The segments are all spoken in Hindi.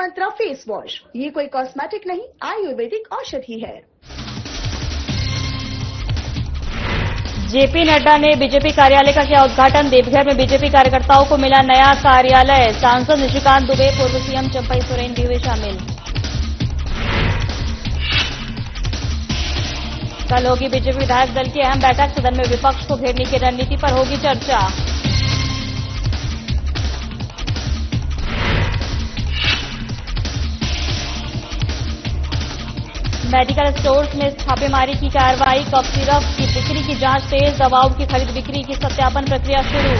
मंत्रा फेस वॉश, ये कोई कॉस्मेटिक नहीं, आयुर्वेदिक औषधि है। जेपी नड्डा ने बीजेपी कार्यालय का किया उद्घाटन। देवघर में बीजेपी कार्यकर्ताओं को मिला नया कार्यालय। सांसद निशिकांत दुबे, पूर्व सीएम चंपई सोरेन भी हुए शामिल। कल होगी बीजेपी विधायक दल की अहम बैठक। सदन में विपक्ष को घेरने की रणनीति पर होगी चर्चा। मेडिकल स्टोर्स में छापेमारी की कार्रवाई। कफ सिरप की बिक्री की जांच तेज। दवाओं की खरीद बिक्री की सत्यापन प्रक्रिया शुरू।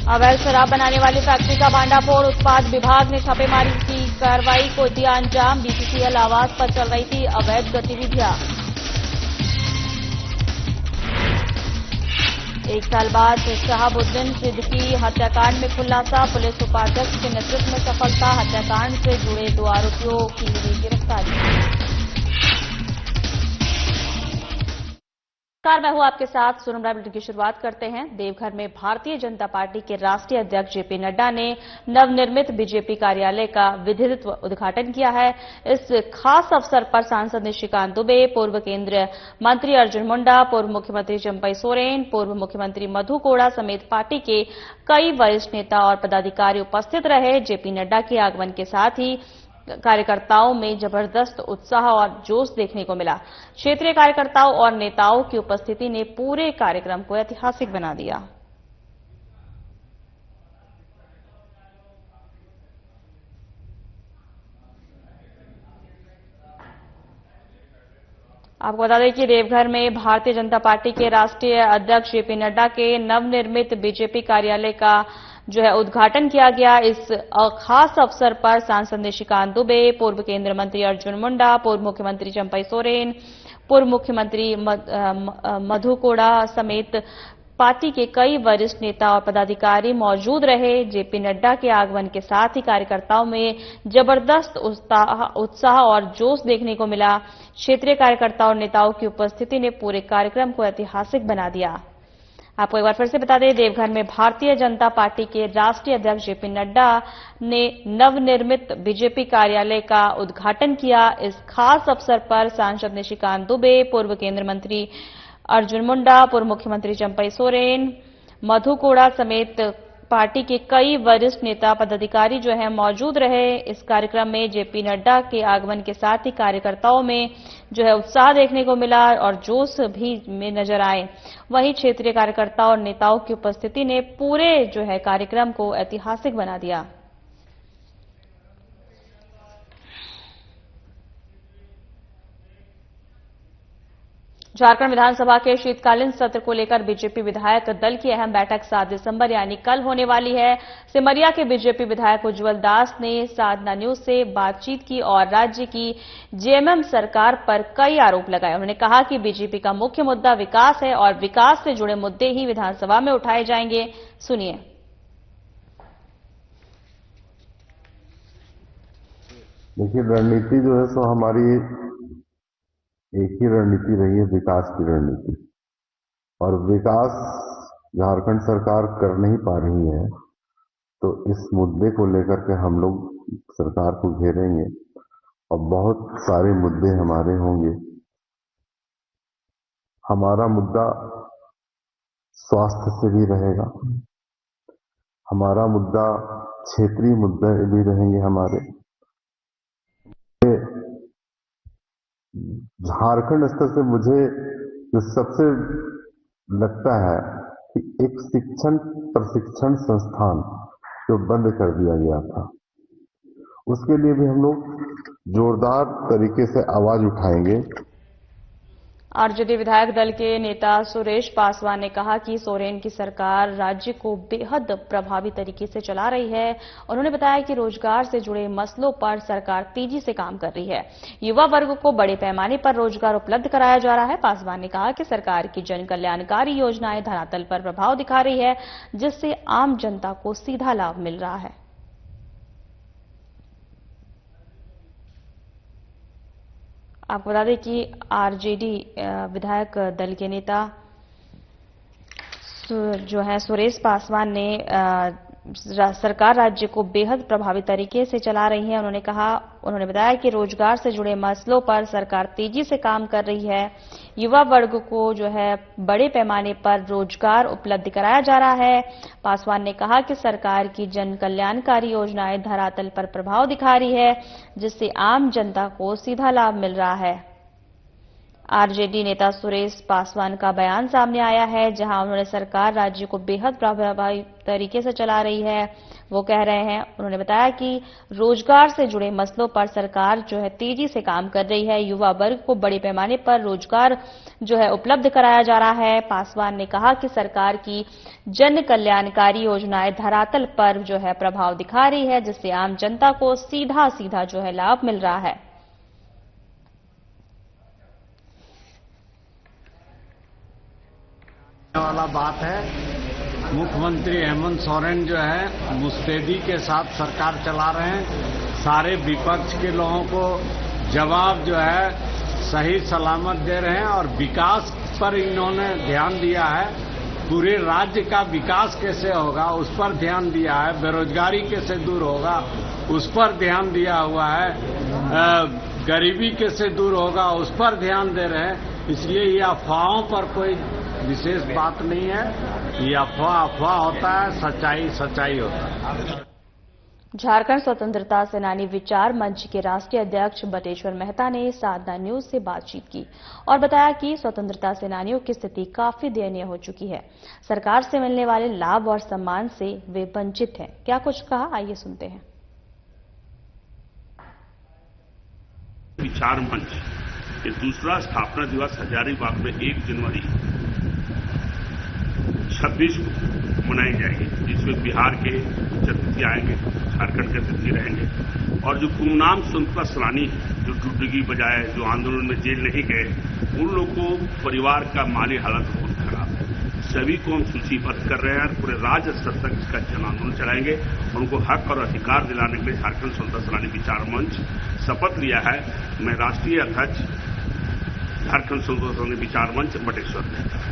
अवैध शराब बनाने वाली फैक्ट्री का भांडाफोड़। उत्पाद विभाग ने छापेमारी की कार्रवाई को दिया अंजाम। बीसीसीएल आवास पर चल रही थी अवैध गतिविधियां। 1 साल बाद शहाबुद्दीन सिद्दीकी हत्याकांड में खुलासा। पुलिस उपाध्यक्ष के नेतृत्व में सफलता। हत्याकांड से जुड़े 2 आरोपियों की हुई गिरफ्तारी। नमस्कार, मैं हूं आपके साथ सोनम बुलेटिन की शुरुआत करते हैं। देवघर में भारतीय जनता पार्टी के राष्ट्रीय अध्यक्ष जेपी नड्डा ने नवनिर्मित बीजेपी कार्यालय का विधिवत उद्घाटन किया है। इस खास अवसर पर सांसद निशिकांत दुबे, पूर्व केंद्रीय मंत्री अर्जुन मुंडा, पूर्व मुख्यमंत्री चंपई सोरेन, पूर्व मुख्यमंत्री मधु कोड़ा समेत पार्टी के कई वरिष्ठ नेता और पदाधिकारी उपस्थित रहे। जेपी नड्डा के आगमन के साथ ही कार्यकर्ताओं में जबरदस्त उत्साह और जोश देखने को मिला। क्षेत्रीय कार्यकर्ताओं और नेताओं की उपस्थिति ने पूरे कार्यक्रम को ऐतिहासिक बना दिया। आपको बता दें कि देवघर में भारतीय जनता पार्टी के राष्ट्रीय अध्यक्ष जेपी नड्डा के नवनिर्मित बीजेपी कार्यालय का उद्घाटन किया गया। इस खास अवसर पर सांसद निशिकांत दुबे, पूर्व केंद्रीय मंत्री अर्जुन मुंडा, पूर्व मुख्यमंत्री चंपई सोरेन, पूर्व मुख्यमंत्री मधु कोड़ा समेत पार्टी के कई वरिष्ठ नेता और पदाधिकारी मौजूद रहे। जेपी नड्डा के आगमन के साथ ही कार्यकर्ताओं में जबरदस्त उत्साह और जोश देखने को मिला। क्षेत्रीय कार्यकर्ताओं और नेताओं की उपस्थिति ने पूरे कार्यक्रम को ऐतिहासिक बना दिया। आपको एक बार फिर से बता दें, देवघर में भारतीय जनता पार्टी के राष्ट्रीय अध्यक्ष जेपी नड्डा ने नवनिर्मित बीजेपी कार्यालय का उद्घाटन किया। इस खास अवसर पर सांसद निशिकांत दुबे, पूर्व केंद्रीय मंत्री अर्जुन मुंडा, पूर्व मुख्यमंत्री चंपई सोरेन, मधु कोड़ा समेत पार्टी के कई वरिष्ठ नेता पदाधिकारी मौजूद रहे। इस कार्यक्रम में जेपी नड्डा के आगमन के साथ ही कार्यकर्ताओं में उत्साह देखने को मिला और जोश भी में नजर आए। वहीं क्षेत्रीय कार्यकर्ताओं और नेताओं की उपस्थिति ने पूरे कार्यक्रम को ऐतिहासिक बना दिया। झारखंड विधानसभा के शीतकालीन सत्र को लेकर बीजेपी विधायक दल की अहम बैठक 7 दिसंबर यानी कल होने वाली है। सिमरिया के बीजेपी विधायक उज्जवल दास ने साधना न्यूज से बातचीत की और राज्य की जेएमएम सरकार पर कई आरोप लगाए। उन्होंने कहा कि बीजेपी का मुख्य मुद्दा विकास है और विकास से जुड़े मुद्दे ही विधानसभा में उठाए जाएंगे। सुनिए। देखिए, रणनीति जो है सो हमारी एक ही रणनीति रही है, विकास की रणनीति। और विकास झारखंड सरकार कर नहीं पा रही है, तो इस मुद्दे को लेकर के हम लोग सरकार को घेरेंगे और बहुत सारे मुद्दे हमारे होंगे। हमारा मुद्दा स्वास्थ्य से भी रहेगा, हमारा मुद्दा क्षेत्रीय मुद्दे भी रहेंगे हमारे। झारखंड स्तर से मुझे जो सबसे लगता है कि एक शिक्षण प्रशिक्षण संस्थान जो बंद कर दिया गया था, उसके लिए भी हम लोग जोरदार तरीके से आवाज उठाएंगे। आरजेडी विधायक दल के नेता सुरेश पासवान ने कहा कि सोरेन की सरकार राज्य को बेहद प्रभावी तरीके से चला रही है। उन्होंने बताया कि रोजगार से जुड़े मसलों पर सरकार तेजी से काम कर रही है। युवा वर्ग को बड़े पैमाने पर रोजगार उपलब्ध कराया जा रहा है। पासवान ने कहा कि सरकार की जन कल्याणकारी योजनाएं धरातल पर प्रभाव दिखा रही है, जिससे आम जनता को सीधा लाभ मिल रहा है। आपको बता दें कि आरजेडी विधायक दल के नेता जो है सुरेश पासवान ने सरकार राज्य को बेहद प्रभावी तरीके से चला रही है। उन्होंने बताया कि रोजगार से जुड़े मसलों पर सरकार तेजी से काम कर रही है। युवा वर्ग को जो है बड़े पैमाने पर रोजगार उपलब्ध कराया जा रहा है। पासवान ने कहा कि सरकार की जन कल्याणकारी योजनाएं धरातल पर प्रभाव दिखा रही है, जिससे आम जनता को सीधा लाभ मिल रहा है। आरजेडी नेता सुरेश पासवान का बयान सामने आया है, जहां उन्होंने सरकार राज्य को बेहद प्रभावी तरीके से चला रही है। वो कह रहे हैं, उन्होंने बताया कि रोजगार से जुड़े मसलों पर सरकार जो है तेजी से काम कर रही है। युवा वर्ग को बड़े पैमाने पर रोजगार जो है उपलब्ध कराया जा रहा है। पासवान ने कहा कि सरकार की जन कल्याणकारी योजनाएं धरातल पर जो है प्रभाव दिखा रही है, जिससे आम जनता को सीधा सीधा जो है लाभ मिल रहा है। वाला बात है, मुख्यमंत्री हेमंत सोरेन जो है मुस्तैदी के साथ सरकार चला रहे हैं। सारे विपक्ष के लोगों को जवाब जो है सही सलामत दे रहे हैं और विकास पर इन्होंने ध्यान दिया है। पूरे राज्य का विकास कैसे होगा उस पर ध्यान दिया है। बेरोजगारी कैसे दूर होगा उस पर ध्यान दिया हुआ है। गरीबी कैसे दूर होगा उस पर ध्यान दे रहे हैं। इसलिए ये अफवाहों पर कोई विशेष बात नहीं है। ये अफवाह होता है, सच्चाई सच्चाई होता है। झारखंड स्वतंत्रता सेनानी विचार मंच के राष्ट्रीय अध्यक्ष बटेश्वर मेहता ने साधना न्यूज से बातचीत की और बताया कि स्वतंत्रता सेनानियों की स्थिति काफी दयनीय हो चुकी है। सरकार से मिलने वाले लाभ और सम्मान से वे वंचित हैं। क्या कुछ कहा, आइए सुनते हैं। विचार मंच ये दूसरा स्थापना दिवस हजारीबाग में 1 जनवरी 26 को मनाई जाएगी, जिसमें बिहार के अतिथि आएंगे, झारखंड के अतिथि रहेंगे और जो गुमनाम स्वतंत्रता सेनानी जो डुगडुगी बजाए, जो आंदोलन में जेल नहीं गए, उन लोगों को परिवार का माली हालत बहुत खराब है। सभी को हम सूचीबद्ध कर रहे हैं और पूरे राज्य स्तर तक इसका जन आंदोलन चलाएंगे और उनको हक और अधिकार दिलाने के लिए झारखंड स्वतंत्रता सेनानी विचार मंच शपथ लिया है। मैं राष्ट्रीय अध्यक्ष झारखंड स्वतंत्रता सेनानी विचार मंच Bateshwar Mehta.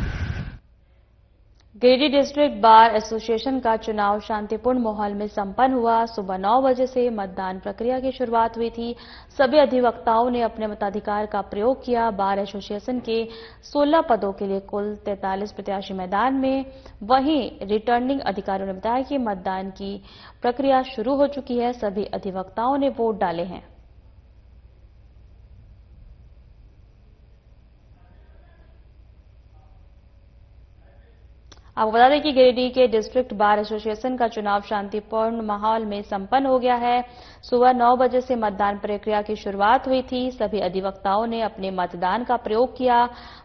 Giridih district bar association का चुनाव शांतिपूर्ण माहौल में संपन्न हुआ। सुबह 9 बजे से मतदान प्रक्रिया की शुरुआत हुई थी। सभी अधिवक्ताओं ने अपने मताधिकार का प्रयोग किया। बार एसोसिएशन के 16 पदों के लिए कुल 43 प्रत्याशी मैदान में। वहीं रिटर्निंग अधिकारियों ने बताया कि मतदान की प्रक्रिया शुरू हो चुकी है। सभी अधिवक्ताओं ने वोट डाले हैं। आपको बता दें कि गिरिडीह के डिस्ट्रिक्ट बार एसोसिएशन का चुनाव शांतिपूर्ण माहौल में संपन्न हो गया है। सुबह 9 बजे से मतदान प्रक्रिया की शुरुआत हुई थी। सभी अधिवक्ताओं ने अपने मतदान का प्रयोग किया।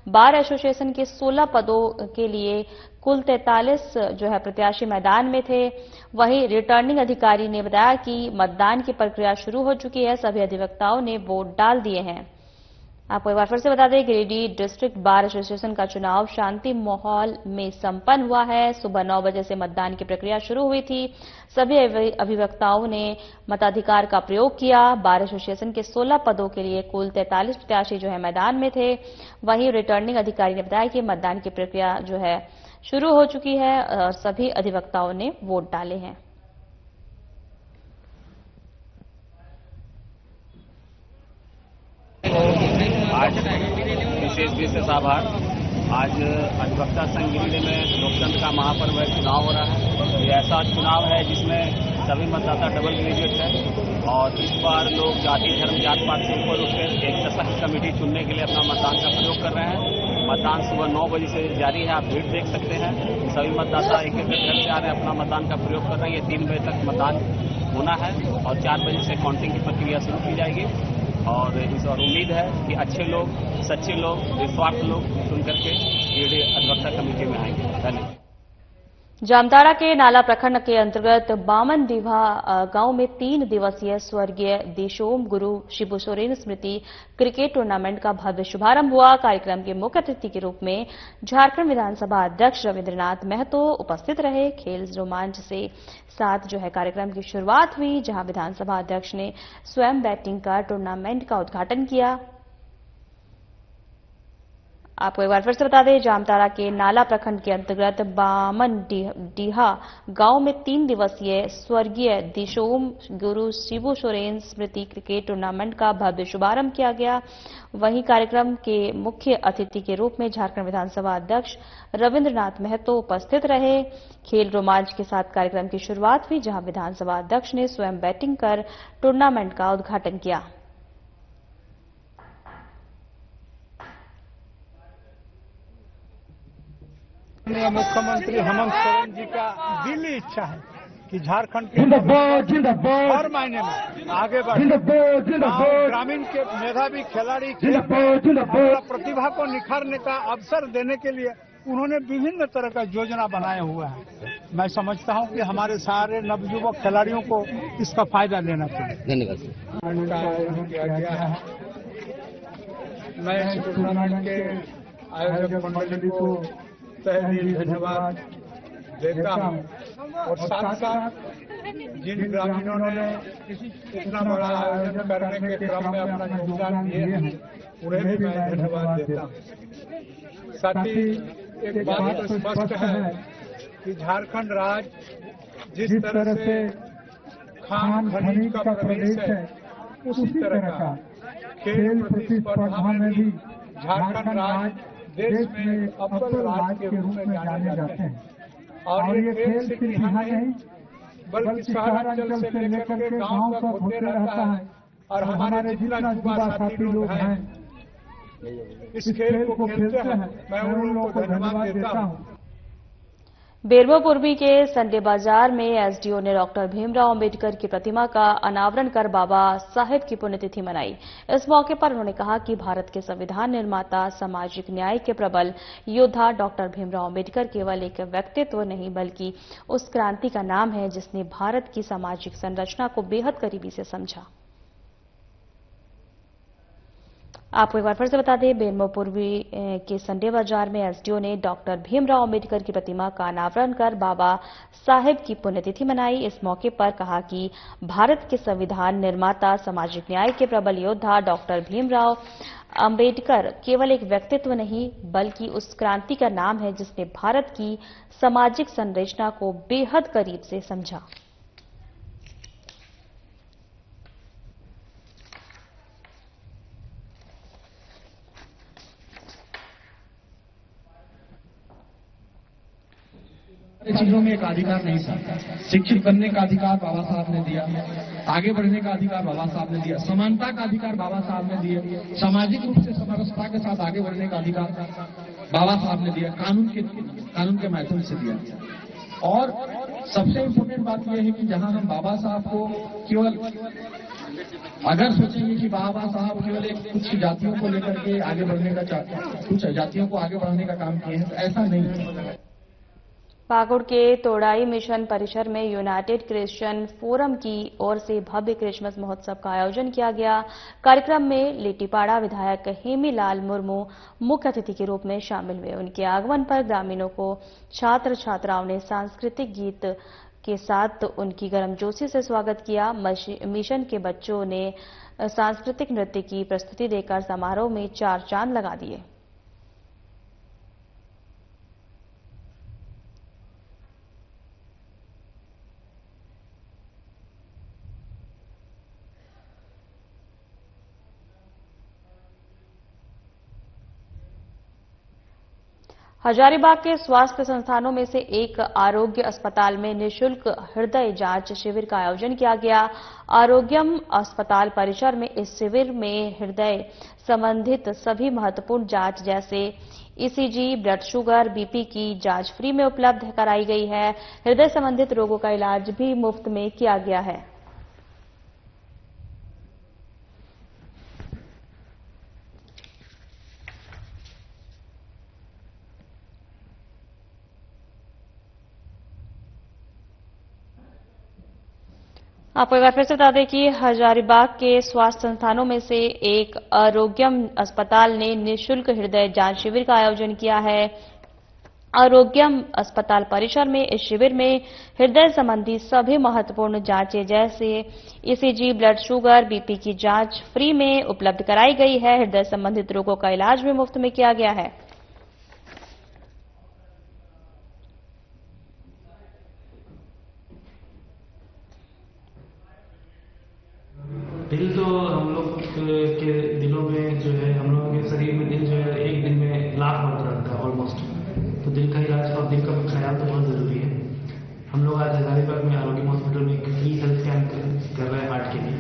बार एसोसिएशन के 16 पदों के लिए कुल 43 जो है प्रत्याशी मैदान में थे। वहीं रिटर्निंग अधिकारी ने बताया कि मतदान की प्रक्रिया शुरू हो चुकी है। सभी अधिवक्ताओं ने वोट डाल दिए हैं। आपको एक बार फिर से बता दें, गिरिडीह डिस्ट्रिक्ट बार एसोसिएशन का चुनाव शांति माहौल में संपन्न हुआ है। सुबह 9 बजे से मतदान की प्रक्रिया शुरू हुई थी। सभी अभिवक्ताओं ने मताधिकार का प्रयोग किया। बार एसोसिएशन के 16 पदों के लिए कुल 43 प्रत्याशी जो है मैदान में थे। वहीं रिटर्निंग अधिकारी ने बताया कि मतदान की प्रक्रिया जो है शुरू हो चुकी है और सभी अधिवक्ताओं ने वोट डाले हैं। आज विशेष आभार। आज अधिवक्ता संघ गिरिडीह में लोकतंत्र का महापर्व है, चुनाव हो रहा है। ये ऐसा चुनाव है जिसमें सभी मतदाता डबल ग्रेजुएट हैं और इस बार लोग जाति धर्म जात पात से ऊपर उठकर एक सशक्त कमेटी चुनने के लिए अपना मतदान का प्रयोग कर रहे हैं। मतदान सुबह 9 बजे से जारी है, आप भीड़ देख सकते हैं। सभी मतदाता एक एक घर से आ रहे हैं, अपना मतदान का प्रयोग कर रहे हैं। ये 3 बजे तक मतदान होना है और 4 बजे से काउंटिंग की प्रक्रिया शुरू की जाएगी और उम्मीद है कि अच्छे लोग, सच्चे लोग, निस्वार्थ लोग चुन करके ये अधिवक्ता कमेटी में आएंगे। धन्यवाद। जामताड़ा के नाला प्रखंड के अंतर्गत बामन दीवा गांव में 3 दिवसीय स्वर्गीय देशोम गुरु शिबू सोरेन स्मृति क्रिकेट टूर्नामेंट का भव्य शुभारंभ हुआ। कार्यक्रम के मुख्य अतिथि के रूप में झारखंड विधानसभा अध्यक्ष रविंद्रनाथ महतो उपस्थित रहे। खेल रोमांच से साथ जो है कार्यक्रम की शुरुआत हुई, जहां विधानसभा अध्यक्ष ने स्वयं बैटिंग कर टूर्नामेंट का उद्घाटन किया। आपको एक बार फिर से बता दें, जामताड़ा के नाला प्रखंड के अंतर्गत बामन डीहा गांव में 3 दिवसीय स्वर्गीय दिशोम गुरु शिबू सोरेन स्मृति क्रिकेट टूर्नामेंट का भव्य शुभारंभ किया गया। वहीं कार्यक्रम के मुख्य अतिथि के रूप में झारखंड विधानसभा अध्यक्ष रविंद्रनाथ महतो उपस्थित रहे। खेल रोमांच के साथ कार्यक्रम की शुरुआत हुई, जहां विधानसभा अध्यक्ष ने स्वयं बैटिंग कर टूर्नामेंट का उद्घाटन किया। मुख्यमंत्री हेमंत सोरेन जी का दिली इच्छा है कि झारखंड के हर मायने में आगे बढ़े, ग्रामीण के मेधावी खिलाड़ी अपना प्रतिभा को निखारने का अवसर देने के लिए उन्होंने विभिन्न तरह का योजना बनाए हुए हैं। मैं समझता हूं कि हमारे सारे नवयुवक खिलाड़ियों को इसका फायदा लेना चाहिए। धन्यवाद। किया गया है। मैं इस टूर्नामेंट के आयोजक मंडली को तहे दिल धन्यवाद देता हूं और साथ साथ जिन ग्रामीणों ने इतना बड़ा आयोजन करने के क्रम में अपना योगदान दिए हैं उन्हें भी मैं धन्यवाद देता हूं। साथ ही एक बात तो स्पष्ट है कि झारखंड राज्य जिस तरह से खान खनिज का प्रदेश है, उसी तरह का खेल प्रतिस्पर्धा में भी झारखंड राज्य देश में अव्वल राज्य के रूप में जाने जाते हैं। और ये खेल सिर्फ यहाँ नहीं बल्कि शहरांचल से लेकर के गांव तक होते रहता है। और हमारे जितना युवा साथी लोग हैं इस खेल को खेलते हैं, मैं उन लोगों को धन्यवाद देता हूँ। बेरमो पूर्वी के संडे बाजार में एसडीओ ने डॉक्टर भीमराव अंबेडकर की प्रतिमा का अनावरण कर बाबा साहेब की पुण्यतिथि मनाई। इस मौके पर उन्होंने कहा कि भारत के संविधान निर्माता, सामाजिक न्याय के प्रबल योद्धा डॉक्टर भीमराव अंबेडकर केवल एक व्यक्तित्व नहीं बल्कि उस क्रांति का नाम है जिसने भारत की सामाजिक संरचना को बेहद करीबी से समझा। आपको एक बार फिर से बता दें, बेरमो पूर्वी के संडे बाजार में एसडीओ ने डॉक्टर भीमराव अंबेडकर की प्रतिमा का अनावरण कर बाबा साहेब की पुण्यतिथि मनाई। इस मौके पर कहा कि भारत के संविधान निर्माता, सामाजिक न्याय के प्रबल योद्धा डॉक्टर भीमराव अंबेडकर केवल एक व्यक्तित्व नहीं बल्कि उस क्रांति का नाम है जिसने भारत की सामाजिक संरचना को बेहद करीब से समझा। चीजों में एक अधिकार नहीं था। शिक्षित बनने का अधिकार बाबा साहब ने दिया, आगे बढ़ने का अधिकार बाबा साहब ने दिया, समानता का अधिकार बाबा साहब ने दिया, सामाजिक रूप से समरसता के साथ आगे बढ़ने का अधिकार बाबा साहब ने दिया, कानून के माध्यम से दिया। और सबसे इम्पोर्टेंट बात यह है कि जहां हम बाबा साहब को केवल अगर सोचेंगे कि बाबा साहब केवल एक कुछ जातियों को लेकर के आगे बढ़ने का कुछ जातियों को आगे बढ़ाने का काम किए हैं, तो ऐसा नहीं है। पाकुड़ के तोड़ाई मिशन परिसर में यूनाइटेड क्रिश्चियन फोरम की ओर से भव्य क्रिसमस महोत्सव का आयोजन किया गया। कार्यक्रम में लिट्टीपाड़ा विधायक हेमीलाल मुर्मू मुख्य अतिथि के रूप में शामिल हुए। उनके आगमन पर ग्रामीणों को छात्र छात्राओं ने सांस्कृतिक गीत के साथ उनकी गर्मजोशी से स्वागत किया। मिशन के बच्चों ने सांस्कृतिक नृत्य की प्रस्तुति देकर समारोह में 4 चांद लगा दिए। हजारीबाग के स्वास्थ्य संस्थानों में से एक आरोग्य अस्पताल में निःशुल्क हृदय जांच शिविर का आयोजन किया गया। आरोग्यम अस्पताल परिसर में इस शिविर में हृदय संबंधित सभी महत्वपूर्ण जांच जैसे ईसीजी, ब्लड शुगर, बीपी की जांच फ्री में उपलब्ध कराई गई है। हृदय संबंधित रोगों का इलाज भी मुफ्त में किया गया है। आपको एक बार फिर से बता दें कि हजारीबाग के स्वास्थ्य संस्थानों में से एक आरोग्यम अस्पताल ने निःशुल्क हृदय जांच शिविर का आयोजन किया है। आरोग्यम अस्पताल परिसर में इस शिविर में हृदय संबंधी सभी महत्वपूर्ण जांचें जैसे ईसीजी, ब्लड शुगर, बीपी की जांच फ्री में उपलब्ध कराई गई है। हृदय संबंधित रोगों का इलाज भी मुफ्त में किया गया है। दिल तो हम लोग के दिलों में जो है, हम लोगों के शरीर में दिल जो है एक दिन में लाख बार धड़कता है ऑलमोस्ट। तो दिल का इलाज और दिल का ख्याल तो बहुत ज़रूरी है। हम लोग आज हजारीबाग में आरोग्य हॉस्पिटल में एक फ्री हेल्थ कैंप कर रहे हैं हार्ट के लिए,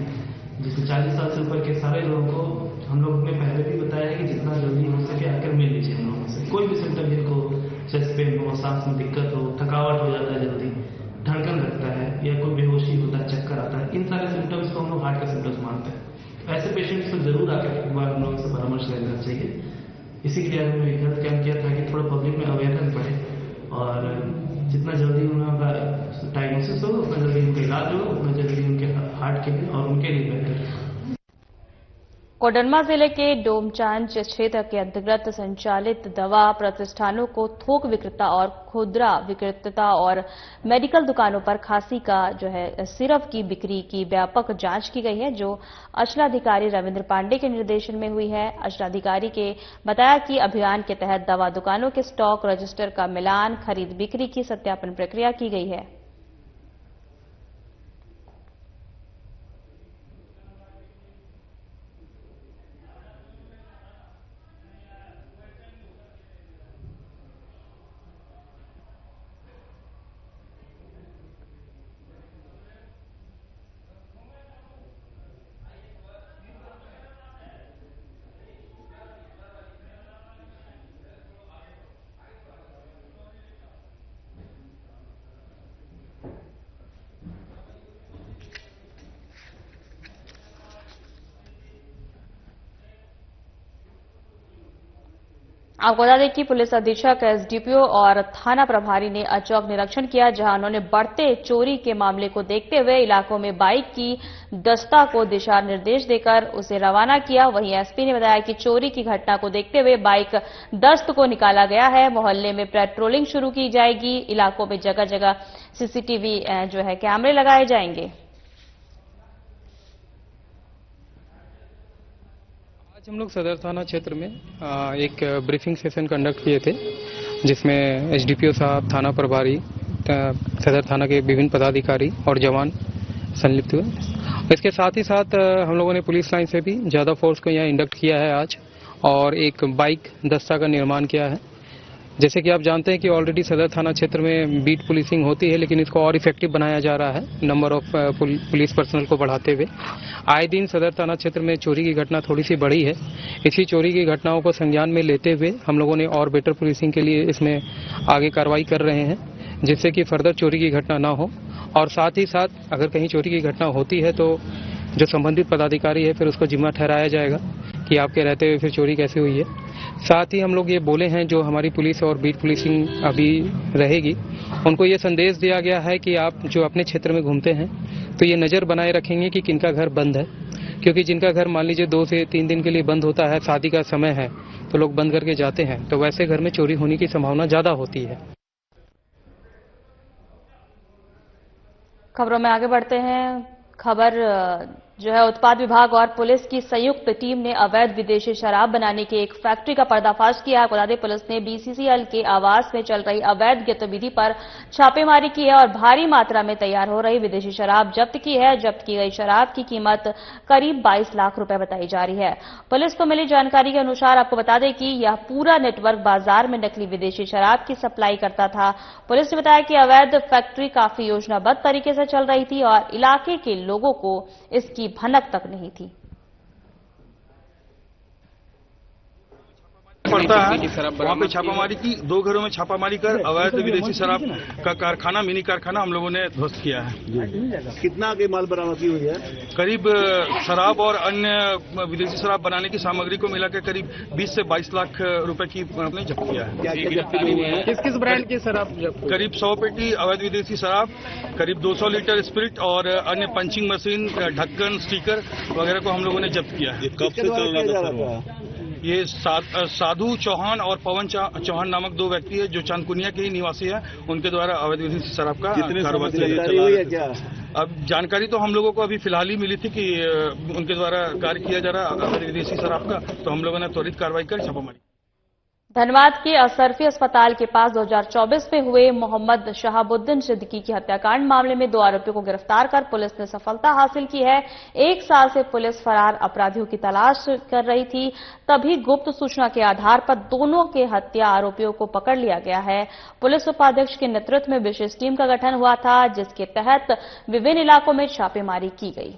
जिसमें 40 साल से ऊपर के सारे लोगों को हम लोग ने पहले भी बताया है कि जितना जल्दी हो सके आकर मिल लीजिए हम लोगों से। कोई भी सिम्टम, जिनको चेस्ट पेन हो, सांस में दिक्कत हो, थकावट हो जाता है जल्दी, धड़कन लगता है या कोई बेहोशी होता है, चक्कर आता है, इन सारे सिम्टम्स को हम लोग हार्ट के सिम्टम्स मानते हैं। ऐसे पेशेंट्स को जरूर आकर एक बार हम लोगों से परामर्श लेना चाहिए। इसी के लिए हमने हेल्थ कैंप किया ताकि थोड़ा पब्लिक में अवेयरनेस बढ़े और जितना जल्दी उनका डायग्नोसिस हो, उतना जल्दी उनका इलाज हो, उतना जल्दी उनके हार्ट के लिए और उनके लिए बेहतर। कोडरमा जिले के डोमचांच क्षेत्र के अंतर्गत संचालित दवा प्रतिष्ठानों को थोक विक्रेता और खुदरा विक्रेता और मेडिकल दुकानों पर खांसी का जो है सिरप की बिक्री की व्यापक जांच की गई है, जो अंचलाधिकारी रविंद्र पांडे के निर्देशन में हुई है। अंचलाधिकारी के बताया कि अभियान के तहत दवा दुकानों के स्टॉक रजिस्टर का मिलान, खरीद बिक्री की सत्यापन प्रक्रिया की गई है। आपको बता दें कि पुलिस अधीक्षक, एसडीपीओ और थाना प्रभारी ने अचौक निरीक्षण किया, जहां उन्होंने बढ़ते चोरी के मामले को देखते हुए इलाकों में बाइक की दस्ता को दिशा निर्देश देकर उसे रवाना किया। वहीं एसपी ने बताया कि चोरी की घटना को देखते हुए बाइक दस्त को निकाला गया है। मोहल्ले में पेट्रोलिंग शुरू की जाएगी। इलाकों में जगह जगह सीसीटीवी जो है कैमरे लगाए जाएंगे। आज हम लोग सदर थाना क्षेत्र में एक ब्रीफिंग सेशन कंडक्ट किए थे, जिसमें एसडीपीओ साहब, थाना प्रभारी, सदर थाना के विभिन्न पदाधिकारी और जवान संलिप्त हुए। इसके साथ ही साथ हम लोगों ने पुलिस लाइन से भी ज़्यादा फोर्स को यहाँ इंडक्ट किया है आज, और एक बाइक दस्ता का निर्माण किया है। जैसे कि आप जानते हैं कि ऑलरेडी सदर थाना क्षेत्र में बीट पुलिसिंग होती है, लेकिन इसको और इफेक्टिव बनाया जा रहा है नंबर ऑफ पुलिस पर्सनल को बढ़ाते हुए। आए दिन सदर थाना क्षेत्र में चोरी की घटना थोड़ी सी बढ़ी है। इसी चोरी की घटनाओं को संज्ञान में लेते हुए हम लोगों ने और बेटर पुलिसिंग के लिए इसमें आगे कार्रवाई कर रहे हैं, जिससे कि फर्दर चोरी की घटना ना हो। और साथ ही साथ अगर कहीं चोरी की घटना होती है तो जो संबंधित पदाधिकारी है फिर उसको जिम्मा ठहराया जाएगा कि आपके रहते हुए फिर चोरी कैसे हुई है। साथ ही हम लोग ये बोले हैं, जो हमारी पुलिस और बीट पुलिसिंग अभी रहेगी, उनको ये संदेश दिया गया है कि आप जो अपने क्षेत्र में घूमते हैं तो ये नज़र बनाए रखेंगे कि किनका घर बंद है, क्योंकि जिनका घर मान लीजिए 2 से 3 दिन के लिए बंद होता है, शादी का समय है तो लोग बंद करके जाते हैं, तो वैसे घर में चोरी होने की संभावना ज़्यादा होती है। खबरों में आगे बढ़ते हैं। खबर जो है उत्पाद विभाग और पुलिस की संयुक्त टीम ने अवैध विदेशी शराब बनाने की एक फैक्ट्री का पर्दाफाश किया। बता दें, पुलिस ने बीसीसीएल के आवास में चल रही अवैध गतिविधि पर छापेमारी की है और भारी मात्रा में तैयार हो रही विदेशी शराब जब्त की है। जब्त की गई शराब की कीमत करीब 22 लाख रुपए बताई जा रही है। पुलिस को मिली जानकारी के अनुसार आपको बता दें कि यह पूरा नेटवर्क बाजार में नकली विदेशी शराब की सप्लाई करता था। पुलिस ने बताया कि अवैध फैक्ट्री काफी योजनाबद्ध तरीके से चल रही थी और इलाके के लोगों को इसकी भनक तक नहीं थी। पड़ता है वहाँ पे छापामारी की, 2 घरों में छापामारी कर अवैध विदेशी शराब का कारखाना, मिनी कारखाना हम लोगों ने ध्वस्त किया है। कितना के माल बरामदगी हुई है? करीब शराब और अन्य विदेशी शराब बनाने की सामग्री को मिलाकर करीब 20 से 22 लाख रुपए की हमने जब्त किया है। किस किस ब्रांड की शराब? करीब 100 पेटी अवैध विदेशी शराब, करीब 200 लीटर स्पिरिट और अन्य पंचिंग मशीन, ढक्कन, स्टिकर वगैरह को हम लोगों ने जब्त किया है। कब से चल रहा था? ये साधु चौहान और पवन चौहान नामक 2 व्यक्ति है जो चांदकुनिया के ही निवासी है, उनके द्वारा अवैध विदेशी शराब का कारोबार चला रहा है। अब जानकारी तो हम लोगों को अभी फिलहाल ही मिली थी कि उनके द्वारा कार्य किया जा रहा है अवैध विदेशी शराब का, तो हम लोगों ने त्वरित कार्रवाई कर छापामारी। धनबाद के असरफी अस्पताल के पास 2024 में हुए मोहम्मद शहाबुद्दीन सिद्दीकी की हत्याकांड मामले में 2 आरोपियों को गिरफ्तार कर पुलिस ने सफलता हासिल की है। 1 साल से पुलिस फरार अपराधियों की तलाश कर रही थी, तभी गुप्त सूचना के आधार पर दोनों के हत्या आरोपियों को पकड़ लिया गया है। पुलिस उपाध्यक्ष के नेतृत्व में विशेष टीम का गठन हुआ था, जिसके तहत विभिन्न इलाकों में छापेमारी की गई।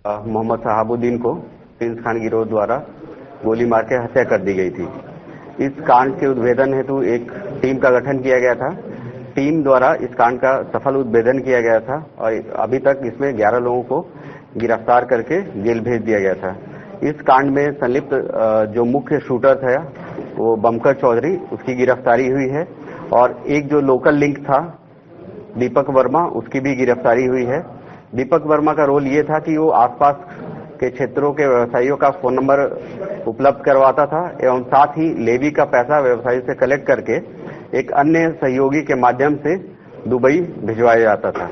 मोहम्मद शहाबुद्दीन को प्रिंस खान गिरोह द्वारा गोली मार के हत्या कर दी गई थी। इस कांड के उद्भेदन हेतु एक टीम का गठन किया गया था। टीम द्वारा इस कांड का सफल उद्भेदन किया गया था और अभी तक इसमें 11 लोगों को गिरफ्तार करके जेल भेज दिया गया था। इस कांड में संलिप्त जो मुख्य शूटर था वो बमकर चौधरी, उसकी गिरफ्तारी हुई है और एक जो लोकल लिंक था दीपक वर्मा, उसकी भी गिरफ्तारी हुई है। दीपक वर्मा का रोल ये था कि वो आसपास के क्षेत्रों के व्यवसायियों का फोन नंबर उपलब्ध करवाता था एवं साथ ही लेवी का पैसा व्यवसायी से कलेक्ट करके एक अन्य सहयोगी के माध्यम से दुबई भिजवाया जाता था।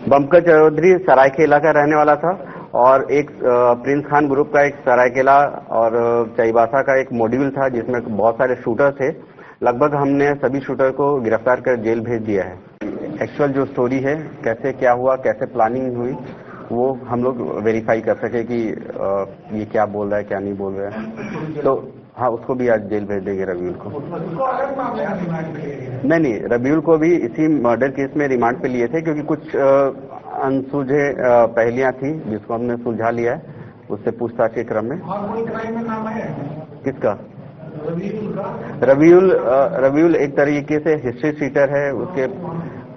बमकर चौधरी सरायकेला का रहने वाला था और एक प्रिंस खान ग्रुप का एक सरायकेला और चाईबासा का एक मॉड्यूल था जिसमें बहुत सारे शूटर थे। लगभग हमने सभी शूटर को गिरफ्तार कर जेल भेज दिया है। एक्चुअल जो स्टोरी है, कैसे क्या हुआ, कैसे प्लानिंग हुई, वो हम लोग वेरीफाई कर सके कि ये क्या बोल रहा है, क्या नहीं बोल रहा है। तो हाँ, उसको भी आज जेल भेज देंगे रबीउल को। नहीं, रबीउल को भी इसी मर्डर केस में रिमांड पे लिए थे क्योंकि कुछ अनसुलझे पहलियां थी जिसको हमने सुलझा लिया है, उससे पूछताछ के क्रम में। किसका? रबीउल एक तरीके से हिस्ट्री शीटर है।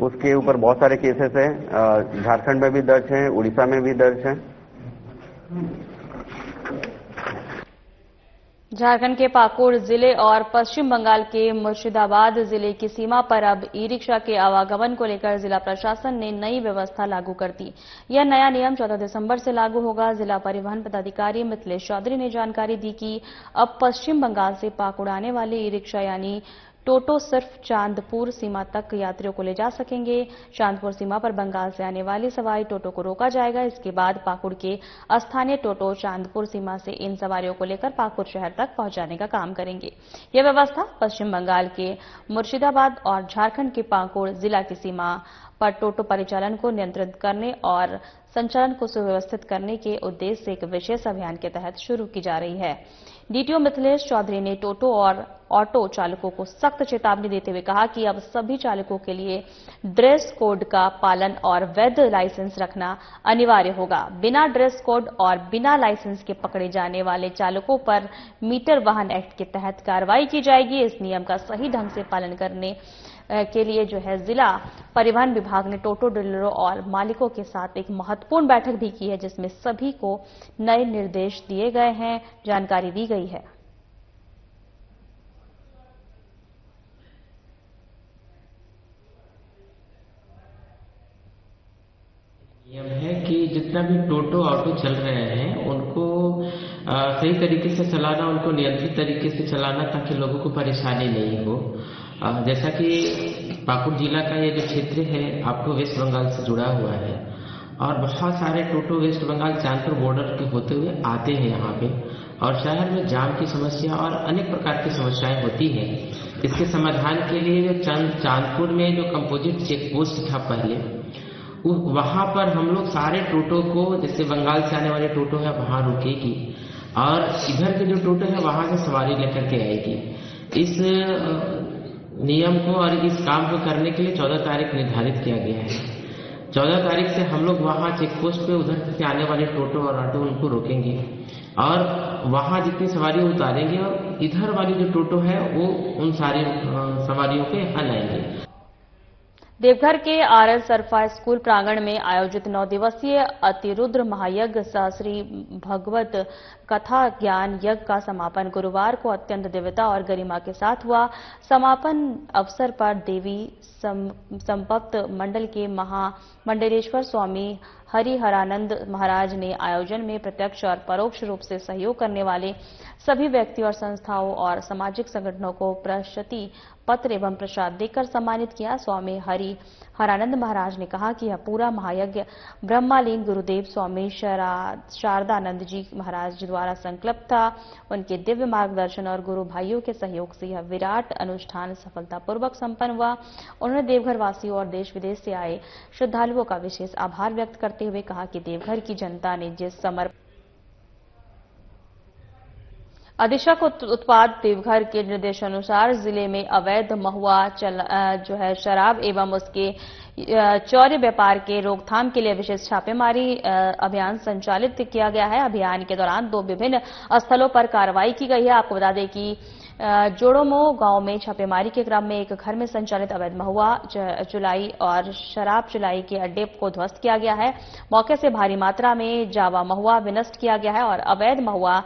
उसके ऊपर बहुत सारे केसेस हैं, झारखंड में भी दर्ज हैं, उड़ीसा में भी दर्ज हैं। झारखंड के पाकुड़ जिले और पश्चिम बंगाल के मुर्शिदाबाद जिले की सीमा पर अब ई रिक्शा के आवागमन को लेकर जिला प्रशासन ने नई व्यवस्था लागू कर दी। यह नया नियम 14 दिसंबर से लागू होगा। जिला परिवहन पदाधिकारी मिथिलेश चौधरी ने जानकारी दी कि अब पश्चिम बंगाल से पाकुड़ आने वाले ई रिक्शा यानी टोटो सिर्फ चांदपुर सीमा तक यात्रियों को ले जा सकेंगे। चांदपुर सीमा पर बंगाल से आने वाली सवारी टोटो को रोका जाएगा। इसके बाद पाकुड़ के स्थानीय टोटो चांदपुर सीमा से इन सवारियों को लेकर पाकुड़ शहर तक पहुंचाने का काम करेंगे। यह व्यवस्था पश्चिम बंगाल के मुर्शिदाबाद और झारखंड के पाकुड़ जिला की सीमा पर टोटो परिचालन को नियंत्रित करने और संचालन को सुव्यवस्थित करने के उद्देश्य से एक विशेष अभियान के तहत शुरू की जा रही है। डीटीओ मिथिलेश चौधरी ने टोटो और ऑटो चालकों को सख्त चेतावनी देते हुए कहा कि अब सभी चालकों के लिए ड्रेस कोड का पालन और वैध लाइसेंस रखना अनिवार्य होगा। बिना ड्रेस कोड और बिना लाइसेंस के पकड़े जाने वाले चालकों पर मीटर वाहन एक्ट के तहत कार्रवाई की जाएगी। इस नियम का सही ढंग से पालन करने के लिए जो है जिला परिवहन विभाग ने टोटो डीलरों और मालिकों के साथ एक महत्वपूर्ण बैठक भी की है, जिसमें सभी को नए निर्देश दिए गए हैं, जानकारी दी गई है। नियम है कि जितना भी टोटो ऑटो चल रहे हैं उनको सही तरीके से चलाना, उनको नियंत्रित तरीके से चलाना ताकि लोगों को परेशानी नहीं हो। जैसा कि पाकुड़ जिला का ये जो क्षेत्र है आपको वेस्ट बंगाल से जुड़ा हुआ है और बहुत सारे टोटो वेस्ट बंगाल चांदपुर बॉर्डर के होते हुए आते हैं यहाँ पे और शहर में जाम की समस्या और अनेक प्रकार की समस्याएं होती हैं। इसके समाधान के लिए जो चांदपुर में जो कंपोजिट चेक पोस्ट था पहले, वहां पर हम लोग सारे टोटो को, जैसे बंगाल से आने वाले टोटो है वहां रुकेगी और इधर के जो टोटो है वहां से सवारी लेकर के आएगी। इस नियम को और इस काम को करने के लिए 14 तारीख निर्धारित किया गया है। 14 तारीख से हम लोग वहाँ चेक पोस्ट पे उधर से आने वाले टोटो और ऑटो उनको रोकेंगे और वहाँ जितनी सवारी उतारेंगे और इधर वाली जो टोटो है वो उन सारी सवारियों को यहाँ लाएंगे। देवघर के आरएल सरफा स्कूल प्रांगण में आयोजित 9 दिवसीय अतिरुद्र महायज्ञ सहस्री भगवत कथा ज्ञान यज्ञ का समापन गुरुवार को अत्यंत दिव्यता और गरिमा के साथ हुआ। समापन अवसर पर देवी संपत्त मंडल के महामंडलेश्वर स्वामी हरिहरानंद महाराज ने आयोजन में प्रत्यक्ष और परोक्ष रूप से सहयोग करने वाले सभी व्यक्ति और संस्थाओं और सामाजिक संगठनों को प्रशस्ति पत्र एवं प्रसाद देकर सम्मानित किया। स्वामी हरिहरानंद महाराज ने कहा कि यह पूरा महायज्ञ ब्रह्मलीन गुरुदेव स्वामी शारदानंद जी महाराज द्वारा संकल्प था। उनके दिव्य मार्गदर्शन और गुरु भाइयों के सहयोग से यह विराट अनुष्ठान सफलतापूर्वक संपन्न हुआ। उन्होंने देवघर वासियों और देश विदेश से आए श्रद्धालुओं का विशेष आभार व्यक्त करते हुए कहा कि देवघर की जनता ने जिस समर्पण अधीक्षक उत्पाद देवघर के निर्देशानुसार जिले में अवैध महुआ शराब एवं उसके चौर्य व्यापार के रोकथाम के लिए विशेष छापेमारी अभियान संचालित किया गया है। अभियान के दौरान 2 विभिन्न स्थलों पर कार्रवाई की गई है। आपको बता दें कि जोड़ोमो गांव में छापेमारी के क्रम में एक घर में संचालित अवैध महुआ चुलाई और शराब चुलाई के अड्डे को ध्वस्त किया गया है। मौके से भारी मात्रा में जावा महुआ विनष्ट किया गया है और अवैध महुआ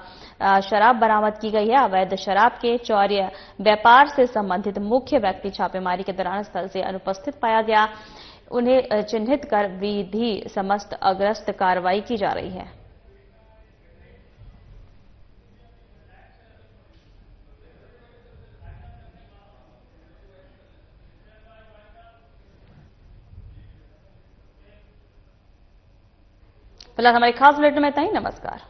शराब बरामद की गई है। अवैध शराब के चौर्य व्यापार से संबंधित मुख्य व्यक्ति छापेमारी के दौरान स्थल से अनुपस्थित पाया गया। उन्हें चिन्हित कर विधि समस्त अग्रस्त कार्रवाई की जा रही है। फिलहाल हमारे खास बुलेटिन में इतना ही। नमस्कार।